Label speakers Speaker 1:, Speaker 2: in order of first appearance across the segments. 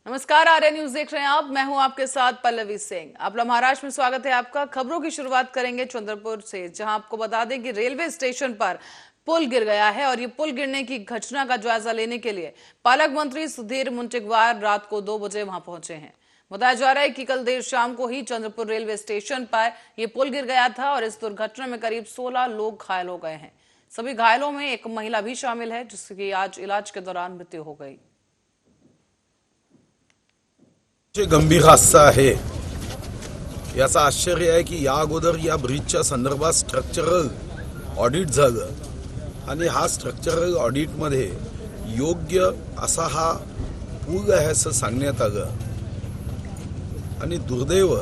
Speaker 1: नमस्कार, आर्या न्यूज देख रहे हैं आप। मैं हूं आपके साथ पल्लवी सिंह। आप महाराष्ट्र में स्वागत है आपका। खबरों की शुरुआत करेंगे चंद्रपुर से, जहां आपको बता दें कि रेलवे स्टेशन पर पुल गिर गया है और ये पुल गिरने की घटना का जायजा लेने के लिए पालक मंत्री सुधीर मुनगंटीवार रात को 2 बजे वहां पहुंचे हैं। बताया जा रहा है कि कल देर शाम को ही चंद्रपुर रेलवे स्टेशन पर यह पुल गिर गया था और इस दुर्घटना में करीब 16 लोग घायल हो गए हैं। सभी घायलों में एक महिला भी शामिल है, जिसकी आज इलाज के दौरान मृत्यु हो गई।
Speaker 2: गंभीर हादसा आहे। याचं आश्चर्य आहे की या अगोदर या ब्रिजच्या संदर्भात स्ट्रक्चरल ऑडिट झालं आणि हा स्ट्रक्चरल ऑडिटमध्ये योग्य असा हा पूल आहे असं सांगण्यात आलं आणि दुर्दैव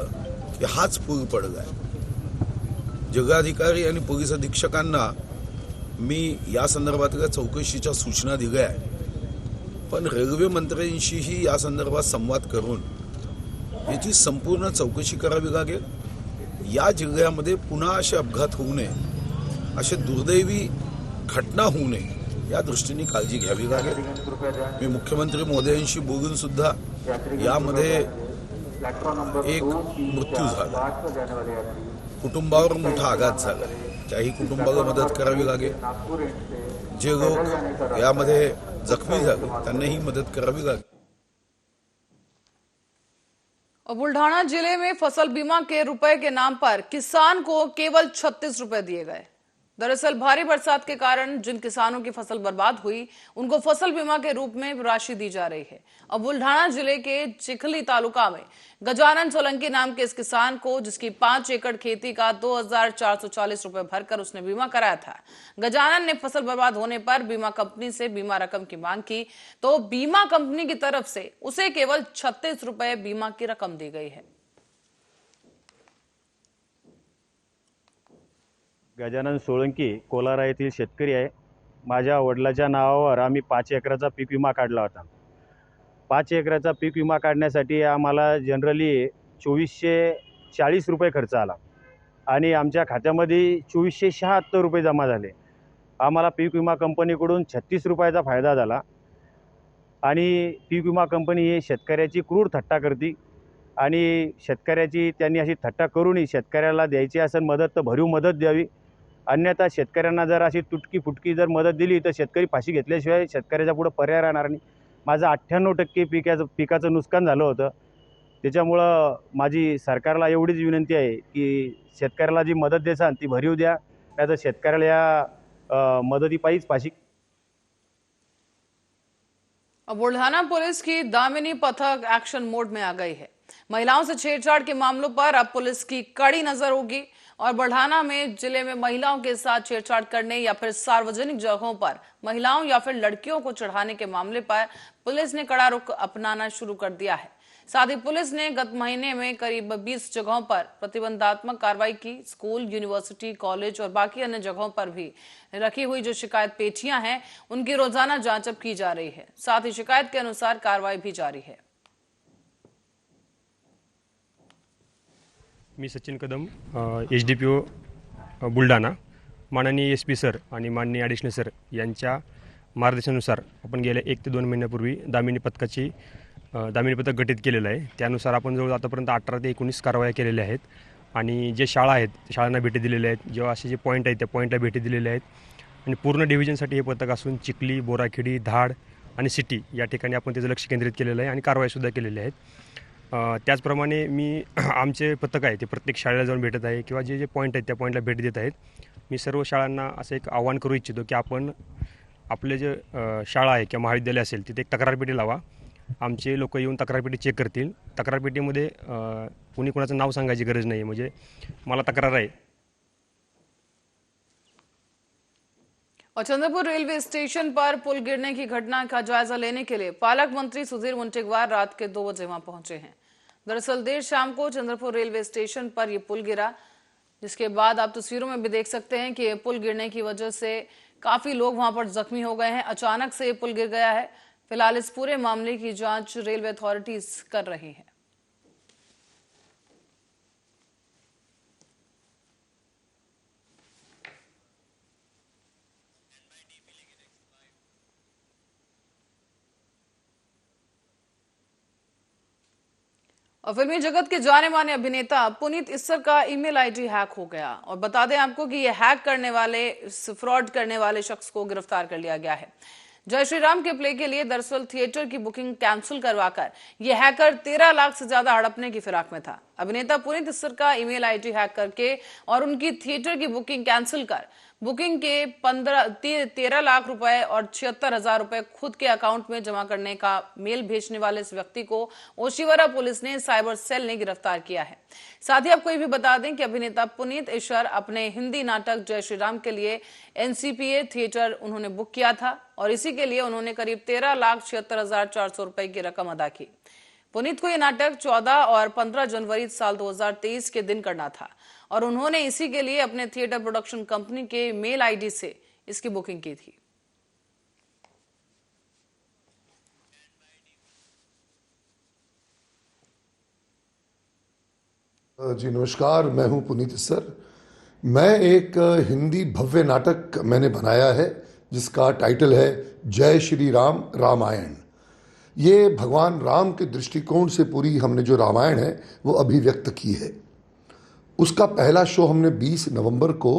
Speaker 2: की हाच पूल पडलाय। जिल्हाधिकारी आणि पोलीस अधीक्षकांना मी या संदर्भातल्या चौकशीच्या सूचना दिल्या आहेत, पण रेल्वे मंत्र्यांशीही या संदर्भात संवाद करून याची संपूर्ण चौकशी करावी लागेल। या जिल्ह्यामध्ये पुन्हा असे अपघात होऊ नये, असे दुर्दैवी घटना होऊ नये या दृष्टीने काळजी घ्यावी लागेल। मी मुख्यमंत्री महोदयांशी बोलून सुद्धा यामध्ये एक मृत्यू झाला, कुटुंबावर मोठा आघात झाला, त्याही कुटुंबाला मदत करावी लागेल। जे लोक यामध्ये जखमी झाले त्यांनाही मदत करावी लागेल।
Speaker 1: और बुल्ढाना जिले में फसल बीमा के रुपए के नाम पर किसान को केवल 36 रुपए दिए गए। दरअसल भारी बरसात के कारण जिन किसानों की फसल बर्बाद हुई, उनको फसल बीमा के रूप में राशि दी जा रही है। अब बुल्ढाना जिले के चिखली तालुका में गजानन सोलंकी नाम के इस किसान को, जिसकी 5 एकड़ खेती का 2440 रुपए भरकर उसने बीमा कराया था, गजानन ने फसल बर्बाद होने पर बीमा कंपनी से बीमा रकम की मांग की, तो बीमा कंपनी की तरफ से उसे केवल 36 रुपए बीमा की रकम दी गई है।
Speaker 3: गजानन सोळंकी कोलारा येथील शेतकरी आहे। माझ्या वडिलांच्या नावावर आम्ही 5 एकराचा पीक विमा काढला होता। 5 एकराचा पीक विमा काढण्यासाठी आम्हाला जनरली 2440 रुपये खर्च आला आणि आमच्या खात्यामध्ये 2476 रुपये जमा झाले। आम्हाला पीक विमा कंपनीकडून 36 रुपयाचा फायदा झाला आणि पीक विमा कंपनी ही शेतकऱ्याची क्रूर थट्टा करते आणि शेतकऱ्याची त्यांनी अशी थट्टा करूनही शेतकऱ्याला द्यायची असेल मदत तर भरीव मदत द्यावी, अन्यथा शेतकऱ्यांना जर अशी तुटकी फुटकी जर मदत दिली तर शेतकरी फाशी घेतल्याशिवाय शेतकऱ्याच्या पुढे पर्याय राहणार नाही। माझं 98% पिकाचं नुकसान झालं होतं। त्याच्यामुळं माझी सरकारला एवढीच विनंती आहे की शेतकऱ्याला जी मदत द्याल ती भरीव द्या, नाहीतर शेतकऱ्याला या मदतीपायीच फाशी।
Speaker 1: अब बुल्ढाना पुलिस की दामिनी पथक एक्शन मोड में आ गई है। महिलाओं से छेड़छाड़ के मामलों पर अब पुलिस की कड़ी नजर होगी और बुल्ढाना में जिले में महिलाओं के साथ छेड़छाड़ करने या फिर सार्वजनिक जगहों पर महिलाओं या फिर लड़कियों को चढ़ाने के मामले पर पुलिस ने कड़ा रुख अपनाना शुरू कर दिया है। साथ ही पुलिस ने गत महीने में करीब 20 जगहों पर प्रतिबंधात्मक कार्रवाई की। स्कूल, यूनिवर्सिटी, कॉलेज और बाकी अन्य जगहों पर भी रखी हुई जो शिकायत पेटियां हैं, उनकी रोजाना जांच अब की जा रही है। साथ ही शिकायत के अनुसार कार्रवाई भी जारी है।
Speaker 4: मी सचिन कदम, HDPO बुलढाणा। माननीय SP सर आणि माननीय ॲडिशनल सर यांच्या मार्गदर्शनानुसार आपण गेल्या 1 ते 2 महिन्यापूर्वी दामिनी पथक गठीत केलेलं आहे। त्यानुसार आपण जवळ आतापर्यंत 18 ते 19 कारवाया केलेल्या आहेत आणि जे शाळा आहेत शाळांना भेटी दिलेल्या आहेत, जेव्हा असे जे पॉईंट आहेत त्या पॉईंटला भेटी दिलेल्या आहेत आणि पूर्ण डिव्हिजनसाठी हे पथक असून चिखली, बोराखेडी, धाड आणि सिटी या ठिकाणी आपण त्याचं लक्ष केंद्रित केलेलं आहे आणि कारवाईसुद्धा केलेल्या आहेत। त्याचप्रमाणे मी आमचे पथक आहे ते प्रत्येक शाळेला जाऊन भेटत आहे किंवा जे पॉईंट आहेत त्या पॉईंटला भेट देत आहेत। मी सर्व शाळांना असं एक आवाहन करू इच्छितो की आपण आपले जे शाळा आहे किंवा महाविद्यालय असेल तिथे एक तक्रारपेटी लावा। आमचे लोक येऊन तक्रारपेटी चेक करतील। तक्रारपेटीमध्ये कुणी कुणाचं नाव सांगायची गरज नाही, म्हणजे मला तक्रार आहे।
Speaker 1: और चंद्रपुर रेलवे स्टेशन पर पुल गिरने की घटना का जायजा लेने के लिए पालक मंत्री सुधीर मुनगंटीवार रात के 2 बजे वहां पहुंचे हैं। दरअसल देर शाम को चंद्रपुर रेलवे स्टेशन पर यह पुल गिरा, जिसके बाद आप तस्वीरों में भी देख सकते हैं कि पुल गिरने की वजह से काफी लोग वहां पर जख्मी हो गए हैं। अचानक से पुल गिर गया है। फिलहाल इस पूरे मामले की जांच रेलवे अथॉरिटीज कर रही है। और फिल्मी जगत के जाने माने अभिनेता पुनीत इस्सर का ईमेल आईडी हैक हो गया और बता दें आपको कि यह हैक करने वाले, फ्रॉड करने वाले शख्स को गिरफ्तार कर लिया गया है। जय श्री राम के प्ले के लिए दरअसल थिएटर की बुकिंग कैंसिल करवाकर यह हैकर 13 लाख से ज्यादा हड़पने की फिराक में था। अभिनेता पुनीत इस्सर का ईमेल आईडी हैक करके और उनकी थिएटर की बुकिंग कैंसिल कर बुकिंग के 13 लाख रुपए और 76,000 रुपए खुद के अकाउंट में जमा करने का मेल भेजने वाले इस व्यक्ति को ओशिवरा पुलिस ने साइबर सेल ने गिरफ्तार किया है। साथ ही आपको ये भी बता दें कि अभिनेता पुनीत इस्सर अपने हिंदी नाटक जय श्री राम के लिए NCPA थिएटर उन्होंने बुक किया था और इसी के लिए उन्होंने करीब 13,76,400 रुपए की रकम अदा की। पुनीत को यह नाटक 14 और 15 जनवरी साल 2023 के दिन करना था और उन्होंने इसी के लिए अपने थिएटर प्रोडक्शन कंपनी के मेल आईडी से इसकी बुकिंग की थी।
Speaker 5: जी नमस्कार, मैं हूं पुनीत इस्सर। मैं एक हिंदी भव्य नाटक मैंने बनाया है जिसका टाइटल है जय श्री राम रामायण। ये भगवान राम के दृष्टिकोण से पूरी हमने जो रामायण है वो अभिव्यक्त की है। उसका पहला शो हमने 20 नवंबर को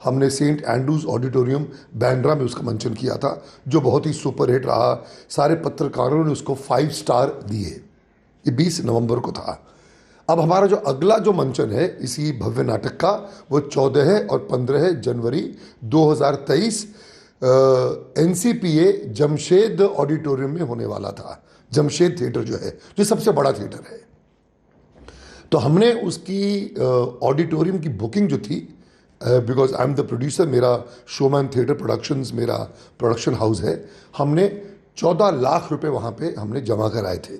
Speaker 5: हमने सेंट एंड्रूज ऑडिटोरियम बैंड्रा में उसका मंचन किया था, जो बहुत ही सुपरहिट रहा। सारे पत्रकारों ने उसको 5 स्टार दिए। ये 20 नवंबर को था। अब हमारा जो अगला जो मंचन है इसी भव्य नाटक का वो 14 और 15 जनवरी 2023 NCPA जमशेद ऑडिटोरियम में होने वाला था। जमशेद थिएटर जो है, जो सबसे बड़ा थिएटर है, तो हमने उसकी ऑडिटोरियम की बुकिंग जो थी, because I am the producer, मेरा शोमैन थिएटर प्रोडक्शंस मेरा प्रोडक्शन हाउस है, हमने 14 लाख रुपए वहाँ पे हमने जमा कराए थे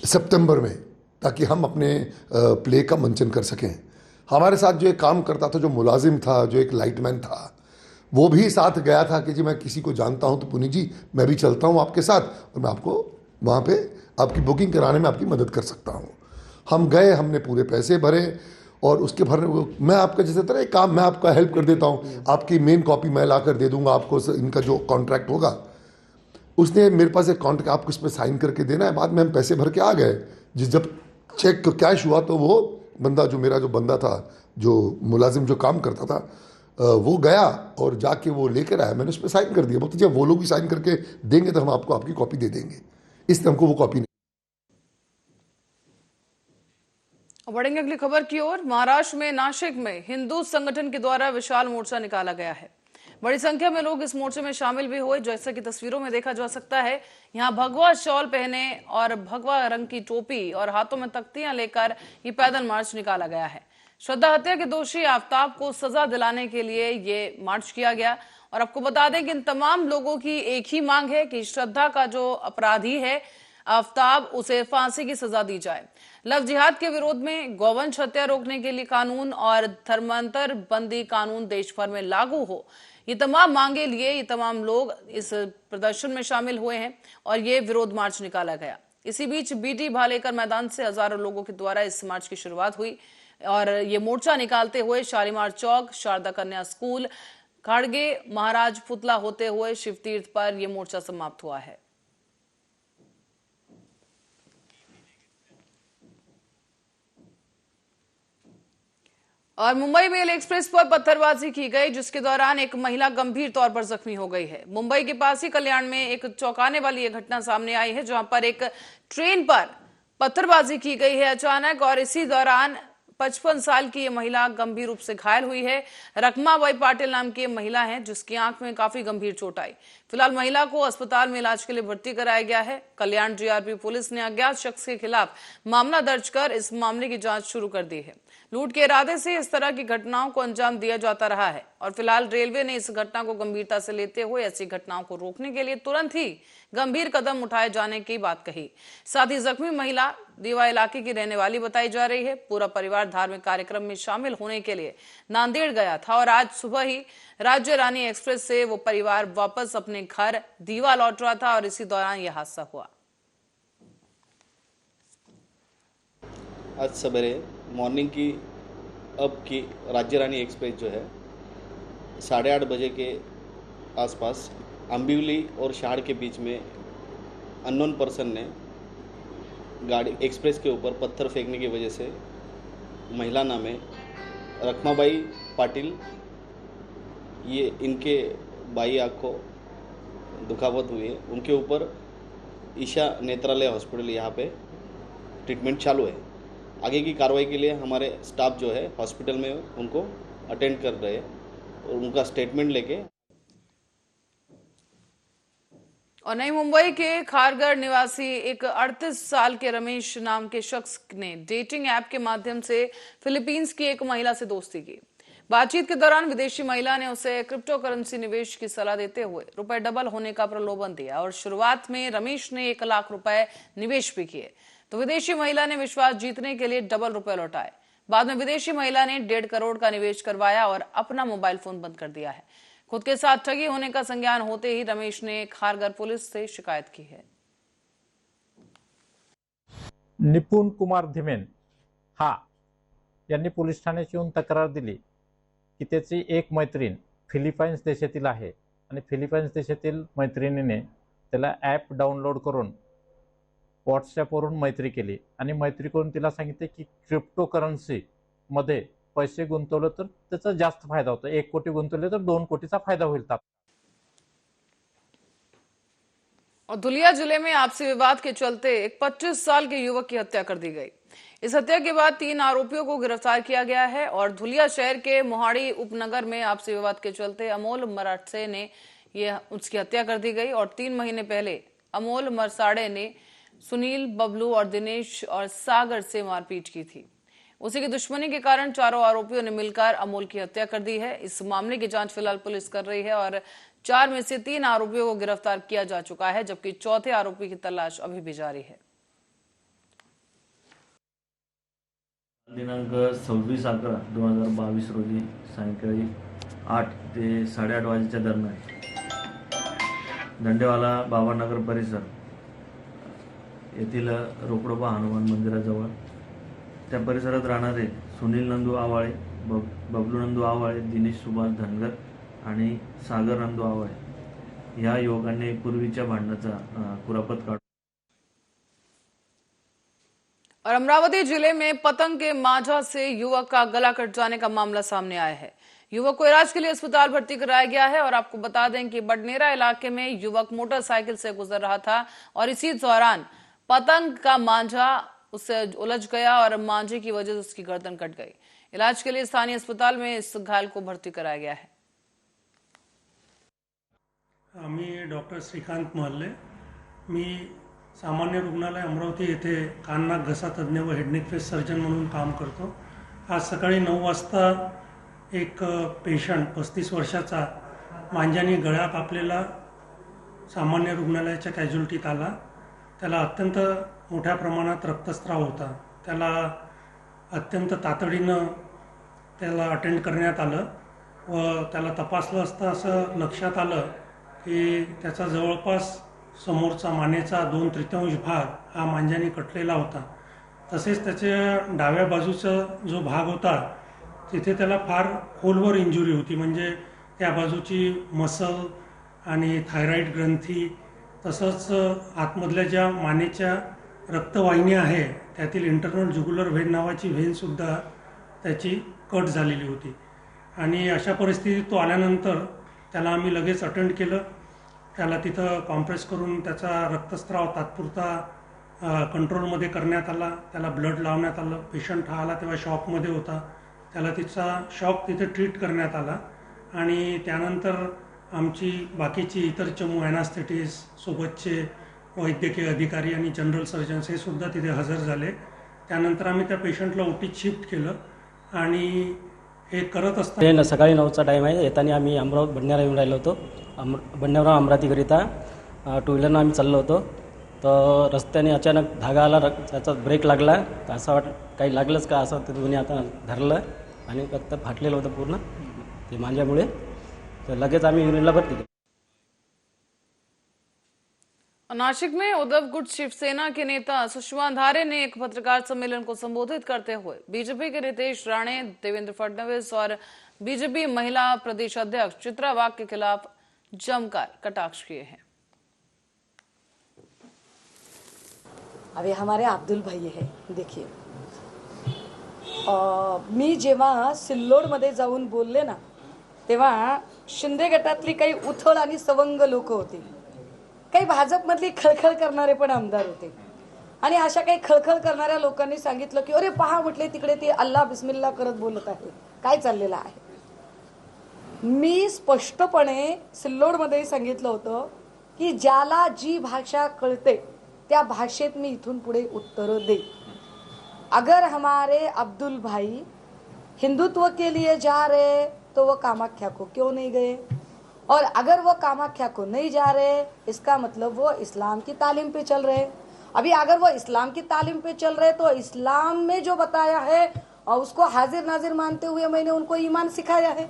Speaker 5: सितंबर में, ताकि हम अपने प्ले का मंचन कर सकें। हमारे साथ जो एक काम करता था, जो मुलाजिम था, जो एक लाइटमैन था, वो भी साथ गया था कि जी मैं किसी को जानता हूं तो पुनीत जी मैं भी चलता हूं आपके साथ और मैं आपको वहाँ पे आपकी बुकिंग कराने में आपकी मदद कर सकता हूं। हम गए, हमने पूरे पैसे भरे और उसके भरने मैं आपका जैसे तरह एक काम मैं आपका हेल्प कर देता हूं, आपकी मेन कॉपी मैं ला कर दे दूंगा आपको, इनका जो कॉन्ट्रैक्ट होगा। उसने मेरे पास एक कॉन्ट्रैक्ट, आपको इस पर साइन करके देना है। बाद में हम पैसे भर के आ गए। जब चेक कैश हुआ तो वो बंदा, जो मेरा जो बंदा था, जो मुलाजिम जो काम करता था, वो गया और जाके वो लेकर आया। मैंने उस पर साइन कर दिया। बोलते जब वो लोग भी साइन करके देंगे तो हम आपको आपकी कॉपी दे देंगे। इसलिए हमको वो कॉपी नहीं।
Speaker 1: बढ़ेंगे अगली खबर की ओर। महाराष्ट्र में नासिक में हिंदू संगठन के द्वारा विशाल मोर्चा निकाला गया है। बड़ी संख्या में लोग इस मोर्चे में शामिल भी हुए। जैसा कि तस्वीरों में देखा जा सकता है, यहाँ भगवा शॉल पहने और भगवा रंग की टोपी और हाथों में तख्तियां लेकर ये पैदल मार्च निकाला गया है। श्रद्धा हत्या के दोषी आफ्ताब को सजा दिलाने के लिए ये मार्च किया गया। और आपको बता दें कि इन तमाम लोगों की एक ही मांग है कि श्रद्धा का जो अपराधी है आफ्ताब, उसे फांसी की सजा दी जाए। लव जिहाद के विरोध में गौवंश हत्या रोकने के लिए कानून और धर्मांतर बंदी कानून देश भर में लागू हो, ये तमाम मांगे लिए ये तमाम लोग इस प्रदर्शन में शामिल हुए हैं और ये विरोध मार्च निकाला गया। इसी बीच BT भालेकर मैदान से हजारों लोगों के द्वारा इस मार्च की शुरुआत हुई और ये मोर्चा निकालते हुए शालीमार चौक, शारदा कन्या स्कूल, खाड़गे महाराज पुतला होते हुए शिव तीर्थ पर यह मोर्चा समाप्त हुआ है। और मुंबई मेल एक्सप्रेस पर पत्थरबाजी की गई, जिसके दौरान एक महिला गंभीर तौर पर जख्मी हो गई है। मुंबई के पास ही कल्याण में एक चौंकाने वाली यह घटना सामने आई है, जहां पर एक ट्रेन पर पत्थरबाजी की गई है अचानक और इसी दौरान 55 साल की ये महिला गंभीर रूप से घायल हुई है। रकमाबाई पाटिल नाम की महिला है जिसकी आंख में काफी गंभीर चोट आई। फिलहाल महिला को अस्पताल में इलाज के लिए भर्ती कराया गया है। कल्याण GRP पुलिस ने अज्ञात शख्स के खिलाफ मामला दर्ज कर इस मामले की जांच शुरू कर दी है। लूट के इरादे से इस तरह की घटनाओं को अंजाम दिया जाता रहा है और फिलहाल रेलवे ने इस घटना को गंभीरता से लेते हुए ऐसी घटनाओं को रोकने के लिए तुरंत ही गंभीर कदम उठाए जाने की बात कही। साथ ही जख्मी महिला दीवा इलाके की रहने वाली बताई जा रही है। पूरा परिवार धार्मिक कार्यक्रम में शामिल होने के लिए नांदेड़ गया था और आज सुबह ही राज्य रानी एक्सप्रेस से वो परिवार वापस अपने घर दीवा लौट रहा था और इसी दौरान यह हादसा हुआ।
Speaker 6: आज सवेरे मॉर्निंग की अब की राज्य रानी एक्सप्रेस जो है 8:30 बजे के आसपास अंबिवली और शहर के बीच में अननोन पर्सन ने गाड़ी एक्सप्रेस के ऊपर पत्थर फेंकने की वजह से महिला नाम है रखमाबाई पाटिल, ये इनके बाई आँख को दुखापत हुई है। उनके ऊपर ईशा नेत्रालय हॉस्पिटल यहाँ पे ट्रीटमेंट चालू है। आगे की कार्रवाई के लिए हमारे स्टाफ जो है हॉस्पिटल में उनको अटेंड कर रहे हैं और उनका स्टेटमेंट लेके।
Speaker 1: और नई मुंबई के खारघर निवासी एक 38 साल के रमेश नाम के शख्स ने डेटिंग ऐप के माध्यम से फिलीपींस की एक महिला से दोस्ती की। बातचीत के दौरान विदेशी महिला ने उसे क्रिप्टो करेंसी निवेश की सलाह देते हुए रुपए डबल होने का प्रलोभन दिया और शुरुआत में रमेश ने 1 लाख रुपए निवेश भी किए, तो विदेशी महिला ने विश्वास जीतने के लिए डबल रुपए लौटाए। बाद में विदेशी महिला ने 1.5 करोड़ का निवेश करवाया और अपना मोबाइल फोन बंद कर दिया है। खुद के साथ ठगी होने का संज्ञान होते ही रमेश ने खारघर पुलिस से शिकायत की है।
Speaker 7: निपुण कुमार धिमेन यांनी पोलीस ठाण्यात येऊन तक्रार दिली की त्याची एक मैत्रीण फिलिपाईन्स देशातील आहे आणि फिलिपाईन्स देशातील मैत्रिणीने त्याला ॲप डाउनलोड करून व्हॉट्सॲपवरून मैत्री केली आणि मैत्री करून तिला सांगितले की क्रिप्टो करन्सी मध्ये पैसे गुंतवले तर त्याचा जास्त फायदा होतो, 1 कोटी गुंतवले तर 2 कोटीचा फायदा होईल।
Speaker 1: और धुलिया जिले में आपसी विवाद के चलते एक 25 साल के युवक की हत्या कर दी गई। इस हत्या के बाद 3 आरोपियों को गिरफ्तार किया गया है और धुलिया शहर के मोहाड़ी उपनगर में आपसी विवाद के चलते अमोल मराठसे ने उसकी हत्या कर दी गई। और 3 महीने पहले अमोल मरसाड़े ने सुनील, बबलू और दिनेश और सागर से मारपीट की थी। उसी की दुश्मनी के कारण चारों आरोपियों ने मिलकर अमोल की हत्या कर दी है। इस मामले की जांच फिलहाल पुलिस कर रही है और 4 में से 3 आरोपियों को गिरफ्तार किया जा चुका है, जबकि चौथे आरोपी की तलाश अभी भी जारी है।
Speaker 8: दिनांक 26/11/2022 रोजी सायंकाळी 8 ते 8:30 वाजेच्या दरम्यान दंडेवाला बाबानगर परिसर येथील रोकडोबा हनुमान मंदिराजवळ त्या परिसरात राहणारे सुनील नंदू आवाळे, बबलू नंदू आवाळे, दिनेश सुभाष धनगर आणि सागर नंदू आवाळे या युवकांनी पूर्वीच्या भांडणाचा कुरापत काढून
Speaker 1: और अमरावती जिले में पतंग के मांझा से युवक का गला कट जाने का मामला सामने आया है। युवक को इलाज के लिए अस्पताल भर्ती कराया गया है और आपको बता दें कि बडनेरा इलाके में युवक मोटरसाइकिल से गुजर रहा था और इसी दौरान पतंग का मांझा उससे उलझ गया और मांझे की वजह से उसकी गर्दन कट गई। इलाज के लिए स्थानीय अस्पताल में इस घायल को भर्ती कराया गया है।
Speaker 9: आम्ही डॉक्टर श्रीकांत महल्ले, मी सामान्य रुग्णालय अमरावती येथे कान नाक घसा तज्ज्ञ व हेड नेक फेस सर्जन म्हणून काम करतो। आज सकाळी 9 वाजता एक पेशंट 35 वर्षाचा मांजाने गळा कापलेला सामान्य रुग्णालयाच्या कॅज्युअल्टीत आला। त्याला अत्यंत मोठ्या प्रमाणात रक्तस्राव होता। त्याला अत्यंत तातडीनं त्याला अटेंड करण्यात आलं व त्याला तपासलं असता असं लक्षात आलं की त्याचा जवळपास समोरचा मानेचा 2/3 भाग हा मांजाने कटलेला होता। तसेच त्याच्या डाव्या बाजूचा जो भाग होता तिथे त्याला फार खोलवर इंजुरी होती, म्हणजे त्या बाजूची मसल आणि थायरॉइड ग्रंथी तसंच आतमधल्या ज्या मानेच्या रक्तवाहिन्या आहे त्यातील इंटरनल जुगुलर व्हेन नावाची व्हेनसुद्धा त्याची कट झालेली होती। आणि अशा परिस्थितीत तो आल्यानंतर त्याला आम्ही लगेच अटेंड केलं। त्याला तिथं कॉम्प्रेस करून त्याचा रक्तस्राव तात्पुरता कंट्रोलमध्ये करण्यात आला। त्याला ब्लड लावण्यात आलं। पेशंट हा आला तेव्हा शॉकमध्ये होता, त्याला तिचा शॉक तिथे ट्रीट करण्यात आला आणि त्यानंतर आमची बाकीची इतर चमू ॲनास्थेटिस्ट सोबतचे वैद्यकीय अधिकारी आणि जनरल सर्जन्स हे सुद्धा तिथे हजर झाले। त्यानंतर आम्ही त्या पेशंटला ओटीत शिफ्ट केलं आणि हे करत असताना
Speaker 10: सकाळी 9चा टाईम आहे। येताना आम्ही बडनेरा येऊन राहिलो होतो। बडनेरा अमरावतीकरिता 2 व्हीलरनं आम्ही चाललो होतो, तर रस्त्याने अचानक धागा आला, त्याचा ब्रेक लागला, असं काही लागलंच का असं ते दोन्ही आता धरलं आणि रक्त फाटलेलं होतं पूर्ण ते मांज्यामुळे, तर लगेच आम्ही युनिटला भरती केली।
Speaker 1: नासिक में उद्धव गुट शिवसेना के नेता सुषमा अंधारे ने एक पत्रकार सम्मेलन को संबोधित करते हुए बीजेपी के नितेश राणे, देवेंद्र फडणवीस और बीजेपी महिला प्रदेश अध्यक्ष चित्रा वाघ के खिलाफ जमकर कटाक्ष किए हैं।
Speaker 11: अभी हमारे अब्दुल भाई है. देखिए मी जेव्हा सिल्लोडमध्ये जाऊन बोलले ना, तेव्हा शिंदे गटातली काही उथळ आणि सवंग लोक होती, काही भाजपमधली खळखळ करणारे पण आमदार होते. आणि अशा काही खळखळ करणाऱ्या लोकांनी सांगितलं की अरे पहा, म्हटले तिकडे ती अल्लाह बिस्मिल्ला करत बोलत आहे, काय चाललेलं आहे. मी स्पष्टपणे सिल्लोडमध्ये सांगितलं होतं की ज्याला जी भाषा कळते त्या भाषेत मी इथून पुढे उत्तर दे. अगर हमारे अब्दुल भाई हिंदुत्व के लिए जा रहे तो वो कामाख्या को क्यों नहीं गए, और अगर वो कामाख्या को नहीं जा रहे इसका मतलब वो इस्लाम की तालीम पे चल रहे. अभी अगर वो इस्लाम की तालीम पे चल रहे तो इस्लाम में जो बताया है और उसको हाजिर नाजिर मानते हुए मैंने उनको ईमान सिखाया है.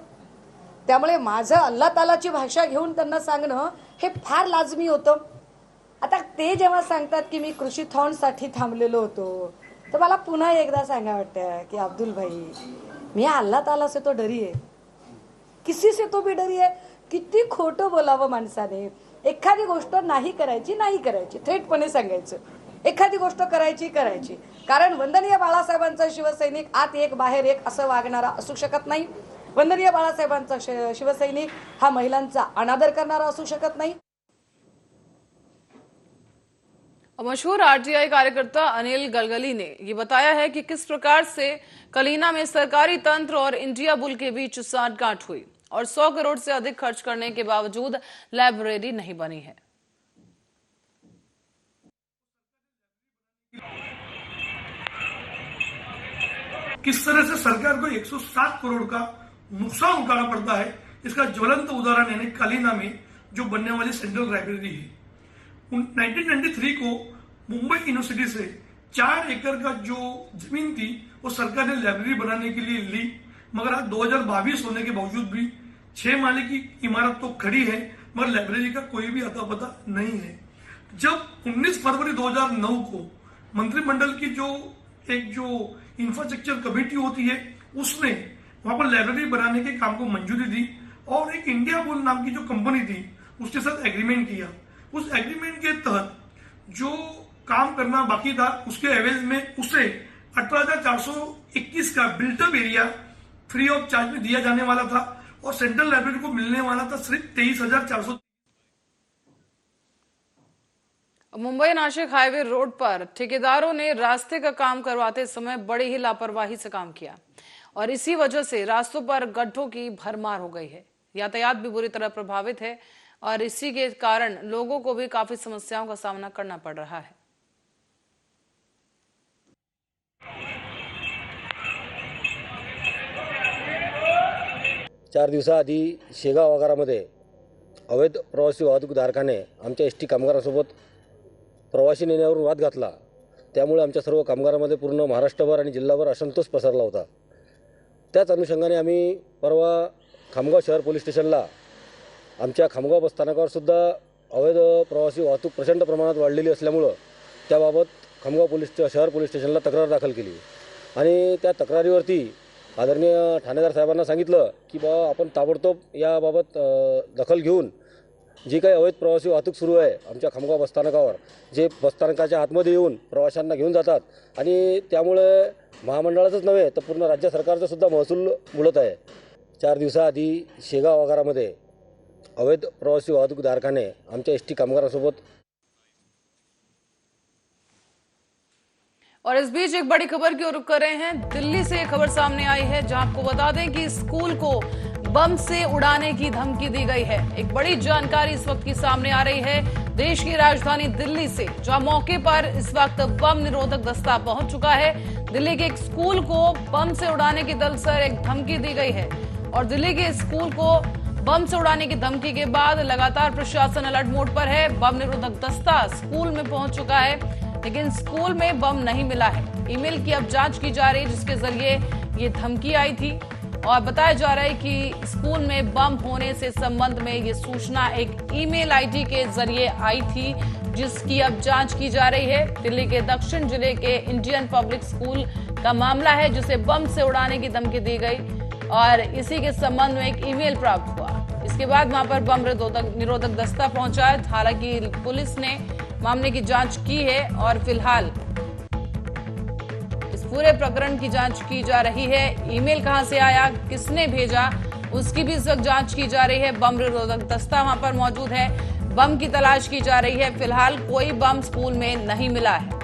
Speaker 11: त्यामुळे माझं अल्लाह तालाची भाषा घेऊन त्यांना सांगणं हे फार लाजमी होतं. आता ते जेव्हा सांगतात की मी कृषीथॉनसाठी थांबलेलो होतो, तर मला पुन्हा एकदा सांगा वाटतं की अब्दुल भाई, मी अल्लाह ताला से तो डरी है, किसी से तो भी डरी है. किती खोटं बोलावं माणसाने. एखादी गोष्ट नाही करायची थेटपणे सांगायचं. एखादी गोष्ट करायची. कारण वंदनीय बाळासाहेबांचा शिवसैनिक आत एक बाहेर एक असं वागणारा असू शकत नाही. वंदनीय बाळासाहेबांचा शिवसैनिक हा महिलांचा अनादर करणारा असू शकत नाही.
Speaker 1: मशहूर आरटीआई कार्यकर्ता अनिल गलगली ने ये बताया है कि किस प्रकार से कलीना में सरकारी तंत्र और इंडिया बुल के बीच सांठगांठ हुई और 100 करोड़ से अधिक खर्च करने के बावजूद लाइब्रेरी नहीं बनी है.
Speaker 12: किस तरह से सरकार को 107 करोड़ का नुकसान उठाना पड़ता है, इसका ज्वलंत उदाहरण यानी कलीना में जो बनने वाली सेंट्रल लाइब्रेरी है. 1993 को मुंबई यूनिवर्सिटी से 4 एकड़ का जो जमीन थी वो सरकार ने लाइब्रेरी बनाने के लिए ली, मगर आज 2022 होने के बावजूद भी 6 माले की इमारत तो खड़ी है मगर लाइब्रेरी का कोई भी अता पता नहीं है. जब 19 फरवरी 2009 को मंत्रिमंडल की जो इंफ्रास्ट्रक्चर कमेटी होती है उसने वहां पर लाइब्रेरी बनाने के काम को मंजूरी दी और एक इंडिया बुल नाम की जो कंपनी थी उसके साथ एग्रीमेंट किया. उस एग्रीमेंट के तहत जो काम करना बाकी था उसके एवज में उसे 18,421 का built up area free of charge में दिया जाने वाला था और सेंट्रल लाइब्रेरी को मिलने वाला था सिर्फ 23,400.
Speaker 1: मुंबई नासिक हाईवे रोड पर ठेकेदारों ने रास्ते का काम करवाते समय बड़ी ही लापरवाही से काम किया और इसी वजह से रास्तों पर गड्ढों की भरमार हो गई है. यातायात भी बुरी तरह प्रभावित है और इसी के कारण लोगों को भी काफी समस्याओं का सामना करना पड़ रहा है.
Speaker 13: चार दिवसाआधी शेगाव आगारामध्ये अवैध प्रवासी वाहतूकधारकाने आमच्या एसटी कामगारांसोबत प्रवासी नेण्यावरून वाद घातला. त्यामुळे आमच्या सर्व कामगारांमध्ये पूर्ण महाराष्ट्रभर आणि जिल्हाभर असंतोष पसरला होता. त्याच अनुषंगाने आम्ही परवा खामगाव शहर पोलीस स्टेशनला आमच्या खामगाव बसस्थानकावर सुद्धा अवैध प्रवासी वाहतूक प्रचंड प्रमाणात वाढलेली असल्यामुळं त्याबाबत खामगाव शहर पोलीस स्टेशनला तक्रार दाखल केली आणि त्या तक्रारीवरती आदरणीय ठाणेदार साहेबांना सांगितलं की बाबा आपण ताबडतोब याबाबत दखल घेऊन जी काही अवैध प्रवासी वाहतूक सुरू आहे आमच्या खामगाव बसस्थानकावर, जे बसस्थानकाच्या आतमध्ये येऊन प्रवाशांना घेऊन जातात आणि त्यामुळे महामंडळाचंच नव्हे तर पूर्ण राज्य सरकारचं सुद्धा महसूल बुडत आहे. 4 दिवसाआधी शेगाव आगारामध्ये अवैध प्रवासी वाहतूकधारकाने आमच्या एसटी कामगारांसोबत.
Speaker 1: और इस बीच एक बड़ी खबर की ओर रुख कर रहे हैं. दिल्ली से एक खबर सामने आई है जहां आपको बता दें कि स्कूल को बम से उड़ाने की धमकी दी गई है. एक बड़ी जानकारी इस वक्त की सामने आ रही है देश की राजधानी दिल्ली से, जहां मौके पर इस वक्त बम निरोधक दस्ता पहुंच चुका है. दिल्ली के एक स्कूल को बम से उड़ाने की दरअसल एक धमकी दी गई है और दिल्ली के स्कूल को बम से उड़ाने की धमकी के बाद लगातार प्रशासन अलर्ट मोड पर है. बम निरोधक दस्ता स्कूल में पहुंच चुका है लेकिन स्कूल में बम नहीं मिला है. ईमेल की अब जांच की जा रही है जिसके जरिए ये धमकी आई थी और बताया जा रहा है कि स्कूल में बम होने से संबंध में ये सूचना एक ईमेल आईडी के जरिए आई थी जिसकी अब जांच की जा रही है. दिल्ली के दक्षिण जिले के इंडियन पब्लिक स्कूल का मामला है जिसे बम से उड़ाने की धमकी दी गई और इसी के संबंध में एक ईमेल प्राप्त हुआ. इसके बाद वहां पर बम निरोधक दस्ता पहुंचा है. हालांकि पुलिस ने मामले की जांच की है और फिलहाल इस पूरे प्रकरण की जांच की जा रही है। ईमेल कहां से आया, किसने भेजा, उसकी भी इस वक्त जांच की जा रही है। बम निरोधक दस्ता वहां पर मौजूद है, बम की तलाश की जा रही है। फिलहाल कोई बम स्कूल में नहीं मिला है।